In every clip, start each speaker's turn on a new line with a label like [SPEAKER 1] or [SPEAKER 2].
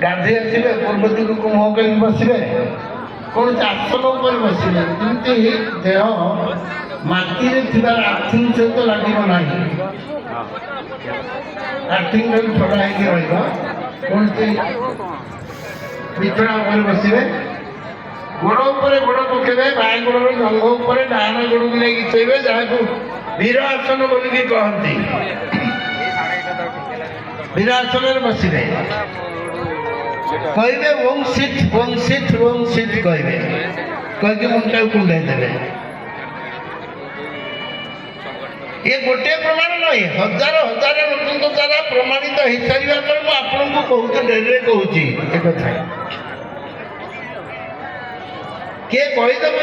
[SPEAKER 1] ଗାଧୋଇ ଆସିବେ ପୂର୍ବ ଦିଗକୁ ମୁହଁ କରି ବସିବେ, କୌଣସି ଆସନ ଉପରେ ବସିବେ ଯେମିତି ଦେହ ମାଟିରେ ଥିବା ଆର୍ଥିଂ ସହିତ ଲାଗିବ ନାହିଁ, ଆର୍ଥିଂ ଠାରୁ ଛଡ଼ା ହେଇକି ରହିବ। କୌଣସି ବିଛଣା ଉପରେ ବସିବେ, ଗୋଡ଼ ଉପରେ ଗୋଡ଼ ପକେଇବେ, ବାଁ ଗୋଡ଼ର ଜଙ୍ଘ ଉପରେ ଡାହାଣ ଗୋଡ଼କୁ ନେଇକି ଶୋଇବେ, ଯାହାକୁ ବୀର ଆସନ ବୋଲିକି କହନ୍ତି। ବୀର ଆସନରେ ବସିବେ, କହିବେ Om seat Om seat Om seat କହିବେ, କହିକି ମୁଣ୍ଡଟାକୁ କୁଣ୍ଡାଇ ଦେବେ। ये गोटे प्रमाण नहीं, हजार हजार लोक द्वारा प्रमाणित हो सारा पर मुझे आपको कहूँ डेरी कहूँ कथा किए कहीदेव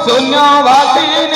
[SPEAKER 2] शून्यवासी